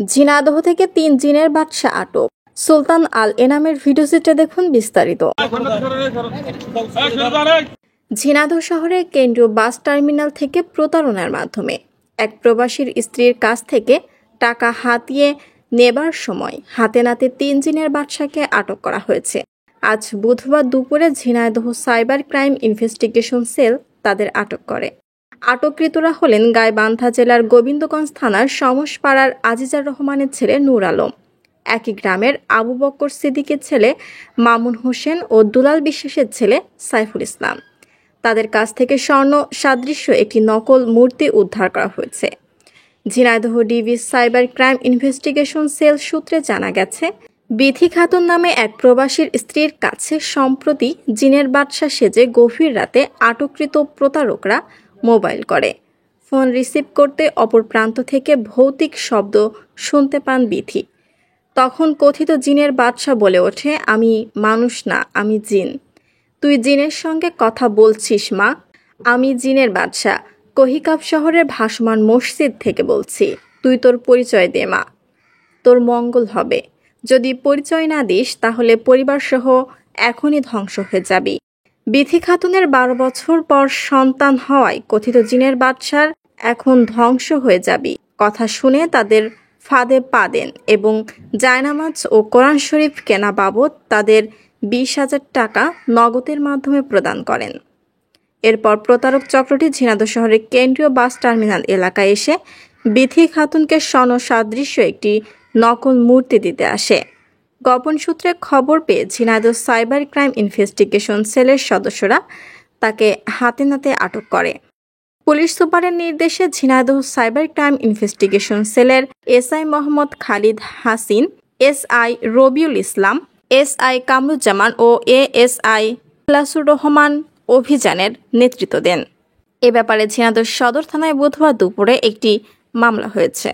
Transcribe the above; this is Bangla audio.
ঝিনাইদহ থেকে ৩ জিনের বাদশা আটক। সুলতান আল এনামের ভিডিওচিত্রে দেখুন বিস্তারিত। ঝিনাইদহ শহরের কেন্দ্রীয় বাস টার্মিনাল থেকে প্রতারণার মাধ্যমে এক প্রবাসীর স্ত্রীর কাছ থেকে টাকা হাতিয়ে নেবার সময় হাতে নাতে ৩ জিনের বাদশাকে আটক করা হয়েছে। আজ বুধবার দুপুরে Jhenaidah cyber crime investigation cell তাদের আটক করে। আটককৃতরা হলেন গাইবান্ধা জেলার গোবিন্দগঞ্জ থানার সমসপাড়ার আজিজার রহমানের ছেলে নূর আলম, একই গ্রামের আবু বক্কর সিদ্দিকের ছেলে মামুন হোসেন ও দুলাল বিশ্বাসের ছেলে সাইফুল ইসলাম। তাদের কাছ থেকে স্বর্ণ সাদৃশ্য একটি নকল মূর্তি উদ্ধার করা হয়েছে। Jhenaidah DB cyber crime investigation cell সূত্রে জানা গেছে, বিথি খাতুন নামে এক প্রবাসীর স্ত্রীর কাছে সম্প্রতি জিনের বাদশা সেজে গভীর রাতে আটককৃত প্রতারকরা মোবাইল করে। ফোন রিসিভ করতে অপর প্রান্ত থেকে ভৌতিক শব্দ শুনতে পান বিথি। তখন কথিত জিনের বাদশা বলে ওঠে, আমি মানুষ না, আমি জিন। তুই জিনের সঙ্গে কথা বলছিস মা? আমি জিনের বাদশা, কহিকাব শহরের ভাসমান মসজিদ থেকে বলছি। তুই তোর পরিচয় দে মা, তোর মঙ্গল হবে। যদি পরিচয় না দিস তাহলে পরিবারসহ এখনই ধ্বংস হয়ে যাবি। বিথি খাতুনের ১২ বছর পর সন্তান হওয়ায় কথিত জিনের বাদশার এখন ধ্বংস হয়ে যাবি কথা শুনে তাদের ফাঁদে পা দেন এবং জায়নামাজ ও কোরআন শরীফ কেনা বাবদ তাদের ২০,০০০ টাকা নগদের মাধ্যমে প্রদান করেন। এরপর প্রতারক চক্রটি ঝিনাইদহ শহরের কেন্দ্রীয় বাস টার্মিনাল এলাকায় এসে বিথি খাতুনকে স্বর্ণ সাদৃশ্য একটি নকল মূর্তি দিতে আসে। গোপন সূত্রে খবর পেয়ে ঝিনাইদহ সাইবার ক্রাইম ইনভেস্টিগেশন সেলের সদস্যরা তাকে হাতে নাতে আটক করে। পুলিশ সুপারের নির্দেশে ঝিনাইদহ সাইবার ক্রাইম ইনভেস্টিগেশন সেলের SI Mohammad Khalid Hasin, SI Rabiul Islam, SI Kamruzzaman ও এএসআই ইখলাসুর রহমান অভিযানের নেতৃত্ব দেন। এ ব্যাপারে ঝিনাইদহ সদর থানায় বুধবার দুপুরে একটি মামলা হয়েছে।